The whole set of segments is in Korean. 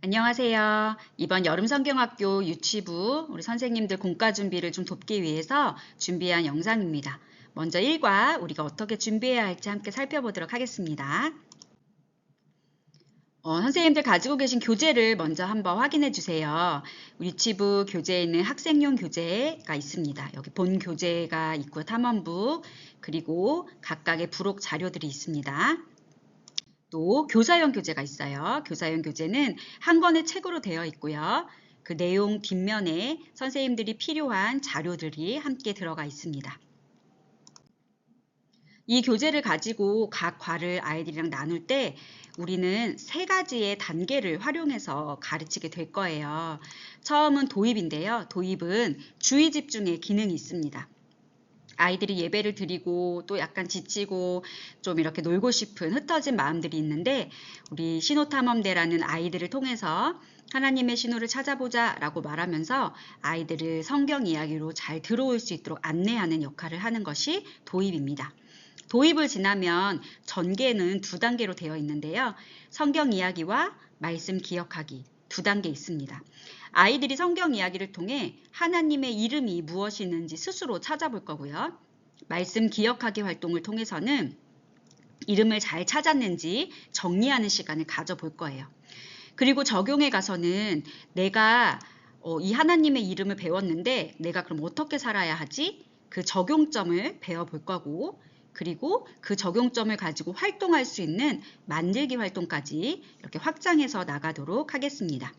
안녕하세요. 이번 여름성경학교 유치부 우리 선생님들 공과 준비를 좀 돕기 위해서 준비한 영상입니다. 먼저 1과 우리가 어떻게 준비해야 할지 함께 살펴보도록 하겠습니다. 선생님들 가지고 계신 교재를 먼저 한번 확인해 주세요. 유치부 교재에 있는 학생용 교재가 있습니다. 여기 본 교재가 있고 탐험북 그리고 각각의 부록 자료들이 있습니다. 또 교사용 교재가 있어요. 교사용 교재는 한 권의 책으로 되어 있고요. 그 내용 뒷면에 선생님들이 필요한 자료들이 함께 들어가 있습니다. 이 교재를 가지고 각 과를 아이들이랑 나눌 때 우리는 3가지의 단계를 활용해서 가르치게 될 거예요. 처음은 도입인데요. 도입은 주의 집중의 기능이 있습니다. 아이들이 예배를 드리고 또 약간 지치고 좀 이렇게 놀고 싶은 흩어진 마음들이 있는데 우리 신호탐험대라는 아이들을 통해서 하나님의 신호를 찾아보자 라고 말하면서 아이들을 성경 이야기로 잘 들어올 수 있도록 안내하는 역할을 하는 것이 도입입니다. 도입을 지나면 전개는 2단계로 되어 있는데요. 성경 이야기와 말씀 기억하기 2단계 있습니다. 아이들이 성경 이야기를 통해 하나님의 이름이 무엇이는지 스스로 찾아볼 거고요. 말씀 기억하기 활동을 통해서는 이름을 잘 찾았는지 정리하는 시간을 가져볼 거예요. 그리고 적용에 가서는 내가 이 하나님의 이름을 배웠는데 내가 그럼 어떻게 살아야 하지? 그 적용점을 배워볼 거고 그리고 그 적용점을 가지고 활동할 수 있는 만들기 활동까지 이렇게 확장해서 나가도록 하겠습니다.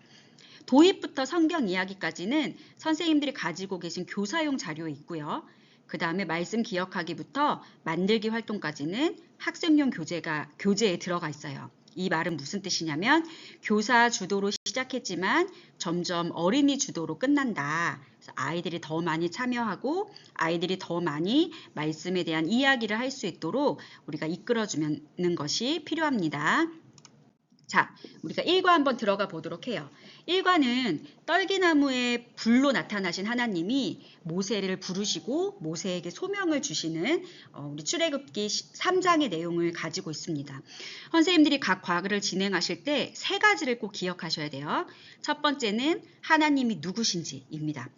도입부터 성경 이야기까지는 선생님들이 가지고 계신 교사용 자료에 있고요. 그 다음에 말씀 기억하기부터 만들기 활동까지는 학생용 교재에 들어가 있어요. 이 말은 무슨 뜻이냐면 교사 주도로 시작했지만 점점 어린이 주도로 끝난다. 그래서 아이들이 더 많이 참여하고 아이들이 더 많이 말씀에 대한 이야기를 할 수 있도록 우리가 이끌어주는 것이 필요합니다. 자, 우리가 1과 한번 들어가 보도록 해요. 1과는 떨기나무의 불로 나타나신 하나님이 모세를 부르시고 모세에게 소명을 주시는 우리 출애굽기 3장의 내용을 가지고 있습니다. 선생님들이 각 과를 진행하실 때 3가지를 꼭 기억하셔야 돼요. 첫 번째는 하나님이 누구신지입니다.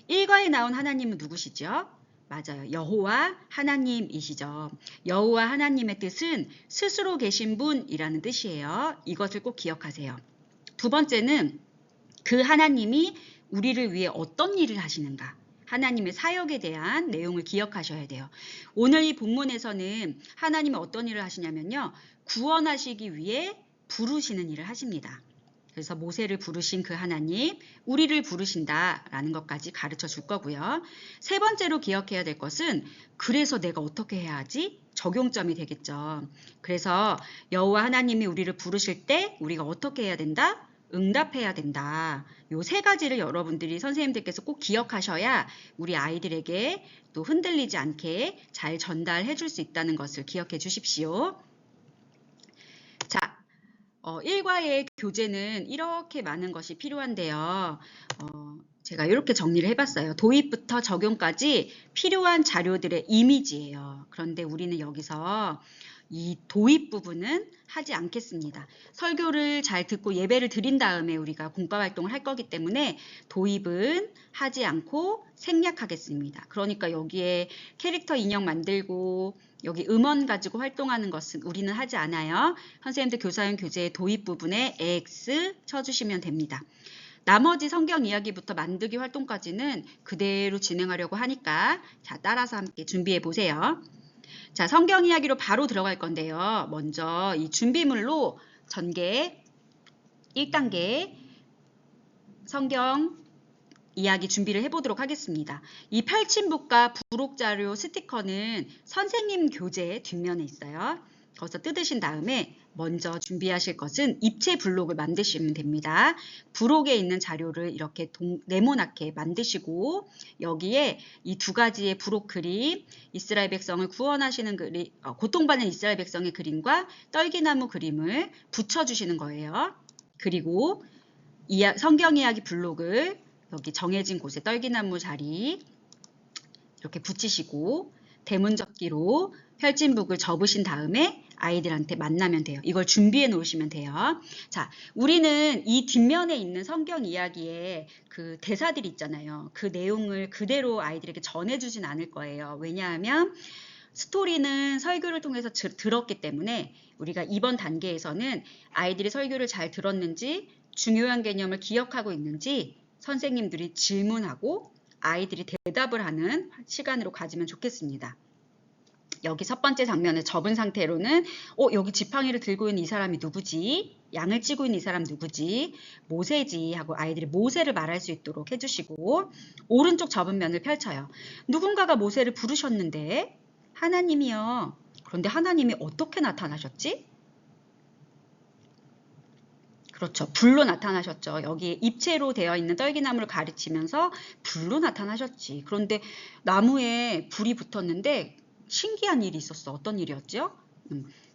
1과에 나온 하나님은 누구시죠? 맞아요. 여호와 하나님이시죠. 여호와 하나님의 뜻은 스스로 계신 분이라는 뜻이에요. 이것을 꼭 기억하세요. 2번째는 그 하나님이 우리를 위해 어떤 일을 하시는가? 하나님의 사역에 대한 내용을 기억하셔야 돼요. 오늘 이 본문에서는 하나님이 어떤 일을 하시냐면요. 구원하시기 위해 부르시는 일을 하십니다. 그래서 모세를 부르신 그 하나님, 우리를 부르신다라는 것까지 가르쳐 줄 거고요. 3번째로 기억해야 될 것은 그래서 내가 어떻게 해야 하지? 적용점이 되겠죠. 그래서 여호와 하나님이 우리를 부르실 때 우리가 어떻게 해야 된다? 응답해야 된다. 요 3가지를 여러분들이 선생님들께서 꼭 기억하셔야 우리 아이들에게 또 흔들리지 않게 잘 전달해 줄 수 있다는 것을 기억해 주십시오. 자. 1과의 교재는 이렇게 많은 것이 필요한데요. 제가 이렇게 정리를 해봤어요. 도입부터 적용까지 필요한 자료들의 이미지예요. 그런데 우리는 여기서 이 도입 부분은 하지 않겠습니다. 설교를 잘 듣고 예배를 드린 다음에 우리가 공과 활동을 할 거기 때문에 도입은 하지 않고 생략하겠습니다. 그러니까 여기에 캐릭터 인형 만들고 여기 음원 가지고 활동하는 것은 우리는 하지 않아요. 선생님들 교사용 교재의 도입 부분에 X 쳐주시면 됩니다. 나머지 성경 이야기부터 만들기 활동까지는 그대로 진행하려고 하니까 자, 따라서 함께 준비해 보세요. 자, 성경 이야기로 바로 들어갈 건데요. 먼저 이 준비물로 전개 1단계 성경 이야기 준비를 해보도록 하겠습니다. 이 펼침북과 부록자료 스티커는 선생님 교재 뒷면에 있어요. 거기서 뜯으신 다음에 먼저 준비하실 것은 입체 블록을 만드시면 됩니다. 부록에 있는 자료를 이렇게 네모나게 만드시고 여기에 이 2가지의 부록 그림, 이스라엘 백성을 구원하시는 그림, 고통받는 이스라엘 백성의 그림과 떨기나무 그림을 붙여주시는 거예요. 그리고 성경 이야기 블록을 여기 정해진 곳에 떨기나무 자리 이렇게 붙이시고 대문접기로 펼침북을 접으신 다음에 아이들한테 만나면 돼요. 이걸 준비해 놓으시면 돼요. 자, 우리는 이 뒷면에 있는 성경 이야기에 그 대사들이 있잖아요. 그 내용을 그대로 아이들에게 전해주진 않을 거예요. 왜냐하면 스토리는 설교를 통해서 들었기 때문에 우리가 이번 단계에서는 아이들이 설교를 잘 들었는지 중요한 개념을 기억하고 있는지 선생님들이 질문하고 아이들이 대답을 하는 시간으로 가지면 좋겠습니다. 여기 첫 번째 장면에 접은 상태로는 여기 지팡이를 들고 있는 이 사람이 누구지? 양을 치고 있는 이 사람 누구지? 모세지 하고 아이들이 모세를 말할 수 있도록 해주시고 오른쪽 접은 면을 펼쳐요. 누군가가 모세를 부르셨는데 하나님이요. 그런데 하나님이 어떻게 나타나셨지? 그렇죠. 불로 나타나셨죠. 여기에 입체로 되어 있는 떨기나무를 가리치면서 불로 나타나셨지. 그런데 나무에 불이 붙었는데 신기한 일이 있었어. 어떤 일이었죠?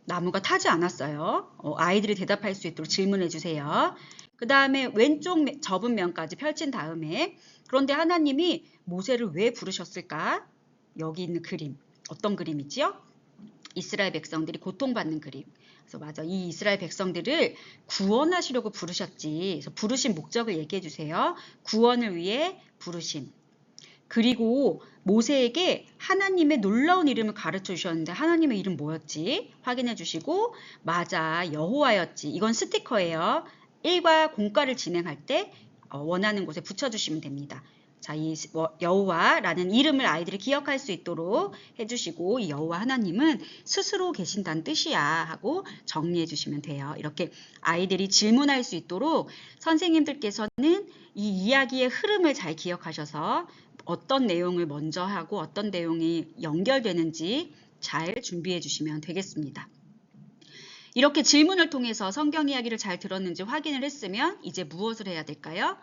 나무가 타지 않았어요. 아이들이 대답할 수 있도록 질문해 주세요. 그 다음에 왼쪽 접은 면까지 펼친 다음에 그런데 하나님이 모세를 왜 부르셨을까? 여기 있는 그림. 어떤 그림이지요? 이스라엘 백성들이 고통받는 그림. 그래서 맞아. 이 이스라엘 백성들을 구원하시려고 부르셨지. 그래서 부르신 목적을 얘기해 주세요. 구원을 위해 부르심. 그리고 모세에게 하나님의 놀라운 이름을 가르쳐 주셨는데 하나님의 이름 뭐였지? 확인해 주시고 맞아. 여호와였지. 이건 스티커예요. 1과 공과를 진행할 때 원하는 곳에 붙여주시면 됩니다. 자, 이 여호와라는 이름을 아이들이 기억할 수 있도록 해주시고 이 여호와 하나님은 스스로 계신다는 뜻이야 하고 정리해 주시면 돼요. 이렇게 아이들이 질문할 수 있도록 선생님들께서는 이 이야기의 흐름을 잘 기억하셔서 어떤 내용을 먼저 하고 어떤 내용이 연결되는지 잘 준비해 주시면 되겠습니다. 이렇게 질문을 통해서 성경 이야기를 잘 들었는지 확인을 했으면 이제 무엇을 해야 될까요?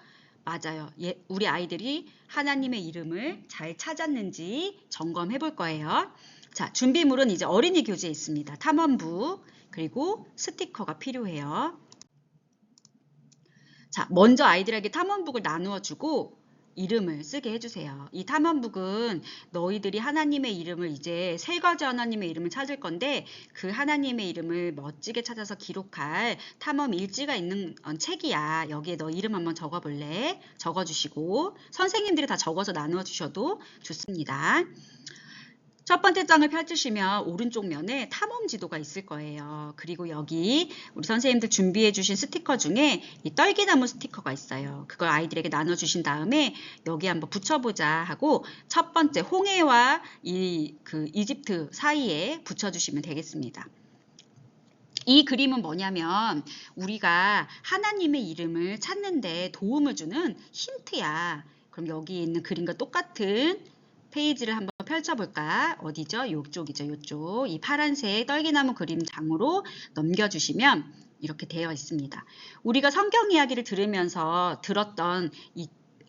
맞아요. 우리 아이들이 하나님의 이름을 잘 찾았는지 점검해 볼 거예요. 자, 준비물은 이제 어린이 교재에 있습니다. 탐험북 그리고 스티커가 필요해요. 자, 먼저 아이들에게 탐험북을 나누어 주고 이름을 쓰게 해주세요. 이 탐험북은 너희들이 하나님의 이름을 이제 세 가지 하나님의 이름을 찾을 건데 그 하나님의 이름을 멋지게 찾아서 기록할 탐험 일지가 있는 책이야. 여기에 너 이름 한번 적어볼래? 적어주시고 선생님들이 다 적어서 나누어 주셔도 좋습니다. 첫 번째 장을 펼치시면 오른쪽 면에 탐험 지도가 있을 거예요. 그리고 여기 우리 선생님들 준비해 주신 스티커 중에 이 떨기나무 스티커가 있어요. 그걸 아이들에게 나눠주신 다음에 여기 한번 붙여보자 하고 첫 번째 홍해와 이집트 사이에 붙여주시면 되겠습니다. 이 그림은 뭐냐면 우리가 하나님의 이름을 찾는데 도움을 주는 힌트야. 그럼 여기 있는 그림과 똑같은 페이지를 한번 펼쳐볼까? 어디죠? 이쪽이죠. 이쪽. 이 파란색 떨기나무 그림 장으로 넘겨주시면 이렇게 되어 있습니다. 우리가 성경 이야기를 들으면서 들었던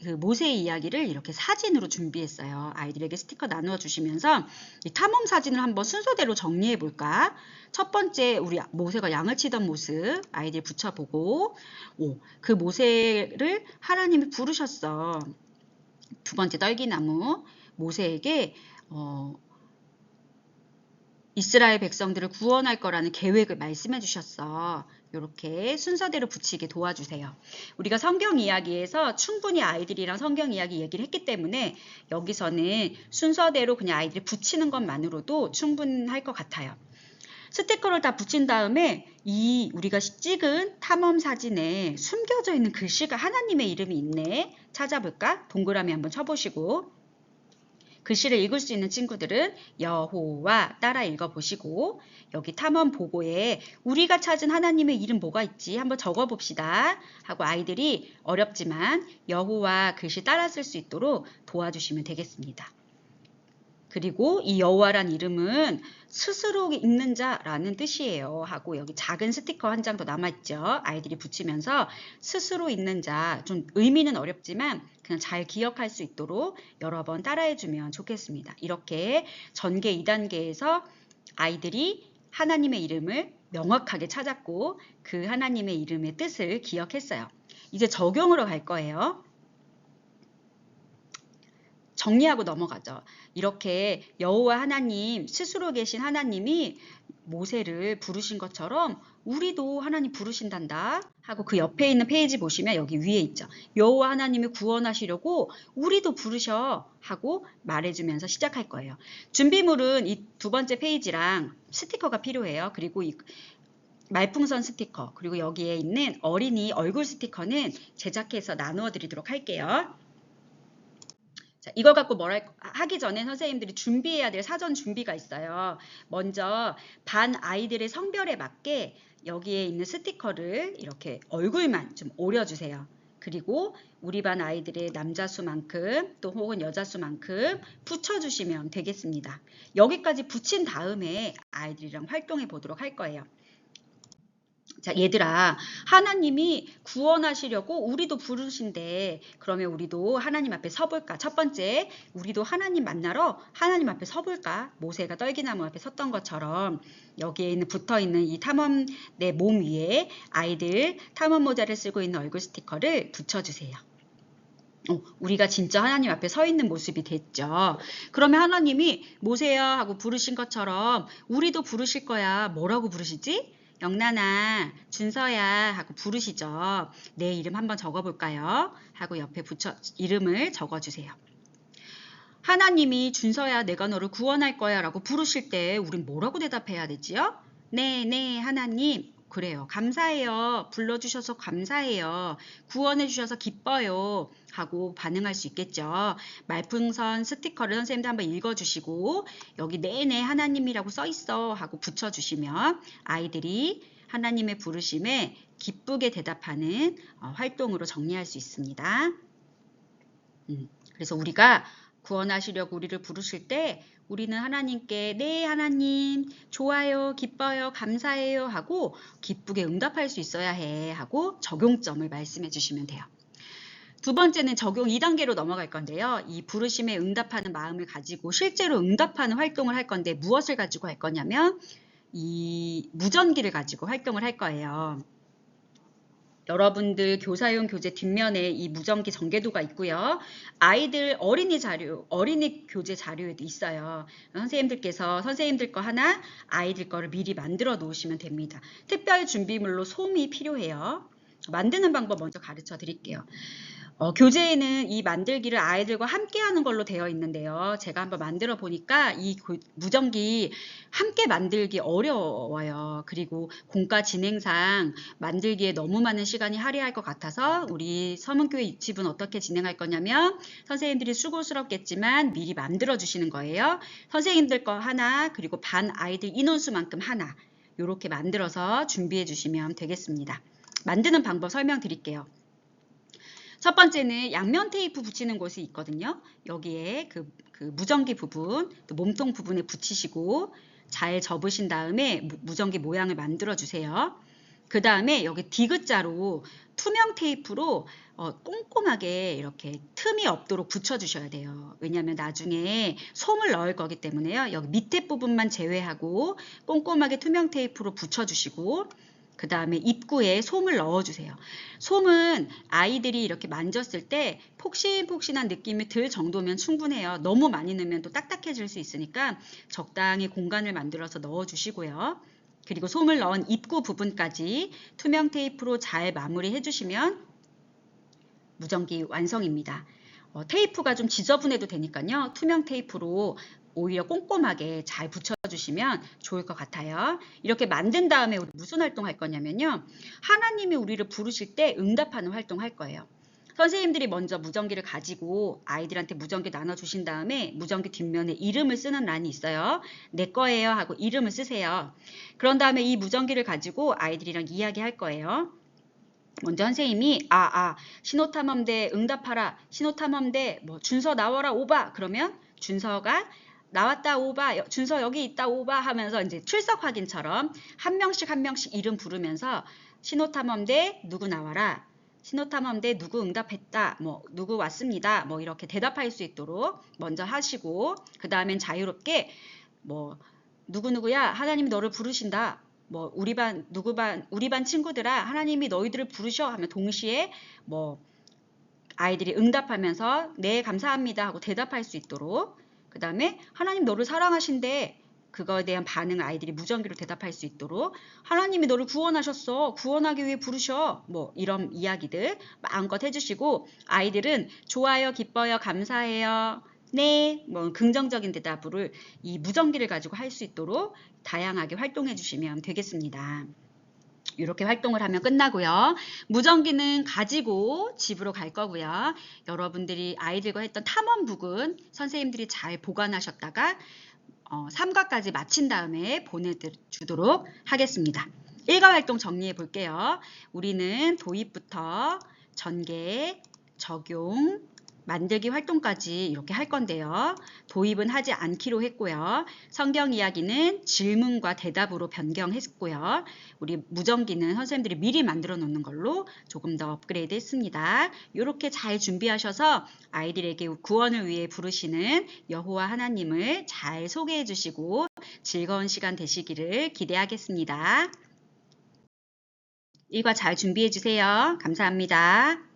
그 모세의 이야기를 이렇게 사진으로 준비했어요. 아이들에게 스티커 나누어 주시면서 이 탐험 사진을 한번 순서대로 정리해 볼까? 첫 번째 우리 모세가 양을 치던 모습 아이들 붙여보고 그 모세를 하나님이 부르셨어. 두 번째 떨기나무 모세에게 이스라엘 백성들을 구원할 거라는 계획을 말씀해 주셨어. 이렇게 순서대로 붙이게 도와주세요. 우리가 성경 이야기에서 충분히 아이들이랑 성경 이야기 얘기를 했기 때문에 여기서는 순서대로 그냥 아이들이 붙이는 것만으로도 충분할 것 같아요. 스티커를 다 붙인 다음에 이 우리가 찍은 탐험 사진에 숨겨져 있는 글씨가 하나님의 이름이 있네. 찾아볼까? 동그라미 한번 쳐보시고 글씨를 읽을 수 있는 친구들은 여호와 따라 읽어보시고 여기 탐험 보고에 우리가 찾은 하나님의 이름 뭐가 있지? 한번 적어봅시다 하고 아이들이 어렵지만 여호와 글씨 따라 쓸 수 있도록 도와주시면 되겠습니다. 그리고 이 여호와란 이름은 스스로 있는 자라는 뜻이에요 하고 여기 작은 스티커 한 장 더 남아있죠. 아이들이 붙이면서 스스로 있는 자, 좀 의미는 어렵지만 그냥 잘 기억할 수 있도록 여러 번 따라해주면 좋겠습니다. 이렇게 전개 2단계에서 아이들이 하나님의 이름을 명확하게 찾았고 그 하나님의 이름의 뜻을 기억했어요. 이제 적용으로 갈 거예요. 정리하고 넘어가죠. 이렇게 여호와 하나님, 스스로 계신 하나님이 모세를 부르신 것처럼 우리도 하나님 부르신단다 하고 그 옆에 있는 페이지 보시면 여기 위에 있죠. 여호와 하나님이 구원하시려고 우리도 부르셔 하고 말해주면서 시작할 거예요. 준비물은 이 두 번째 페이지랑 스티커가 필요해요. 그리고 이 말풍선 스티커 그리고 여기에 있는 어린이 얼굴 스티커는 제작해서 나누어 드리도록 할게요. 자, 이걸 갖고 하기 전에 선생님들이 준비해야 될 사전 준비가 있어요. 먼저 반 아이들의 성별에 맞게 여기에 있는 스티커를 이렇게 얼굴만 좀 오려주세요. 그리고 우리 반 아이들의 남자 수만큼 또 혹은 여자 수만큼 붙여주시면 되겠습니다. 여기까지 붙인 다음에 아이들이랑 활동해 보도록 할 거예요. 자, 얘들아, 하나님이 구원하시려고 우리도 부르신데 그러면 우리도 하나님 앞에 서볼까? 첫 번째, 우리도 하나님 만나러 하나님 앞에 서볼까? 모세가 떨기나무 앞에 섰던 것처럼 여기에 있는 붙어있는 이 탐험대 몸 위에 아이들 탐험 모자를 쓰고 있는 얼굴 스티커를 붙여주세요. 우리가 진짜 하나님 앞에 서 있는 모습이 됐죠. 그러면 하나님이 모세야 하고 부르신 것처럼 우리도 부르실 거야. 뭐라고 부르시지? 영란아, 준서야 하고 부르시죠. 내 이름 한번 적어볼까요? 하고 옆에 이름을 적어주세요. 하나님이 준서야 내가 너를 구원할 거야 라고 부르실 때 우린 뭐라고 대답해야 되지요? 네, 하나님. 그래요. 감사해요. 불러주셔서 감사해요. 구원해 주셔서 기뻐요. 하고 반응할 수 있겠죠. 말풍선 스티커를 선생님도 한번 읽어주시고 여기 네네 하나님이라고 써있어 하고 붙여주시면 아이들이 하나님의 부르심에 기쁘게 대답하는 활동으로 정리할 수 있습니다. 그래서 우리가 구원하시려고 우리를 부르실 때 우리는 하나님께 네 하나님 좋아요 기뻐요 감사해요 하고 기쁘게 응답할 수 있어야 해 하고 적용점을 말씀해 주시면 돼요. 두 번째는 적용 2단계로 넘어갈 건데요. 이 부르심에 응답하는 마음을 가지고 실제로 응답하는 활동을 할 건데 무엇을 가지고 할 거냐면 이 무전기를 가지고 활동을 할 거예요. 여러분들 교사용 교재 뒷면에 이 무전기 전개도가 있고요. 아이들 어린이 교재 자료에도 있어요. 선생님들께서 선생님들 거 하나, 아이들 거를 미리 만들어 놓으시면 됩니다. 특별 준비물로 솜이 필요해요. 만드는 방법 먼저 가르쳐 드릴게요. 교재에는 이 만들기를 아이들과 함께 하는 걸로 되어 있는데요. 제가 한번 만들어 보니까 이 무전기 함께 만들기 어려워요. 그리고 공과 진행상 만들기에 너무 많은 시간이 할애할 것 같아서 우리 서문교회 유치부는 어떻게 진행할 거냐면 선생님들이 수고스럽겠지만 미리 만들어 주시는 거예요. 선생님들 거 하나 그리고 반 아이들 인원수만큼 하나 이렇게 만들어서 준비해 주시면 되겠습니다. 만드는 방법 설명드릴게요. 첫 번째는 양면 테이프 붙이는 곳이 있거든요. 여기에 그 무전기 부분, 또 몸통 부분에 붙이시고 잘 접으신 다음에 무전기 모양을 만들어 주세요. 그 다음에 여기 디귿자로 투명 테이프로 꼼꼼하게 이렇게 틈이 없도록 붙여주셔야 돼요. 왜냐하면 나중에 솜을 넣을 거기 때문에요. 여기 밑에 부분만 제외하고 꼼꼼하게 투명 테이프로 붙여주시고 그 다음에 입구에 솜을 넣어주세요. 솜은 아이들이 이렇게 만졌을 때 폭신폭신한 느낌이 들 정도면 충분해요. 너무 많이 넣으면 또 딱딱해질 수 있으니까 적당히 공간을 만들어서 넣어주시고요. 그리고 솜을 넣은 입구 부분까지 투명 테이프로 잘 마무리해 주시면 무전기 완성입니다. 테이프가 좀 지저분해도 되니까요. 투명 테이프로 오히려 꼼꼼하게 잘 붙여주시면 좋을 것 같아요. 이렇게 만든 다음에 우리 무슨 활동 할 거냐면요. 하나님이 우리를 부르실 때 응답하는 활동 할 거예요. 선생님들이 먼저 무전기를 가지고 아이들한테 무전기 나눠주신 다음에 무전기 뒷면에 이름을 쓰는 란이 있어요. 내 거예요 하고 이름을 쓰세요. 그런 다음에 이 무전기를 가지고 아이들이랑 이야기할 거예요. 먼저 선생님이 신호탐험대 응답하라. 신호탐험대 준서 나와라 오바. 그러면 준서가 나왔다 오바. 준서 여기 있다 오바 하면서 이제 출석 확인처럼 한 명씩 이름 부르면서 신호탐험대 누구 나와라. 신호탐험대 누구 응답했다. 누구 왔습니다. 이렇게 대답할 수 있도록 먼저 하시고 그 다음엔 자유롭게 누구누구야 하나님이 너를 부르신다. 우리 반 친구들아 하나님이 너희들을 부르셔 하면 동시에 아이들이 응답하면서 네 감사합니다 하고 대답할 수 있도록 그 다음에 하나님 너를 사랑하신대 그거에 대한 반응을 아이들이 무전기로 대답할 수 있도록 하나님이 너를 구원하셨어. 구원하기 위해 부르셔. 뭐 이런 이야기들 마음껏 해주시고 아이들은 좋아요, 기뻐요, 감사해요. 네, 뭐 긍정적인 대답을 이 무전기를 가지고 할 수 있도록 다양하게 활동해 주시면 되겠습니다. 이렇게 활동을 하면 끝나고요. 무전기는 가지고 집으로 갈 거고요. 여러분들이 아이들과 했던 탐험북은 선생님들이 잘 보관하셨다가 삼과까지 마친 다음에 보내주도록 하겠습니다. 일과 활동 정리해 볼게요. 우리는 도입부터 전개, 적용, 만들기 활동까지 이렇게 할 건데요. 도입은 하지 않기로 했고요. 성경 이야기는 질문과 대답으로 변경했고요. 우리 무전기는 선생님들이 미리 만들어 놓는 걸로 조금 더 업그레이드 했습니다. 이렇게 잘 준비하셔서 아이들에게 구원을 위해 부르시는 여호와 하나님을 잘 소개해 주시고 즐거운 시간 되시기를 기대하겠습니다. 일과 잘 준비해 주세요. 감사합니다.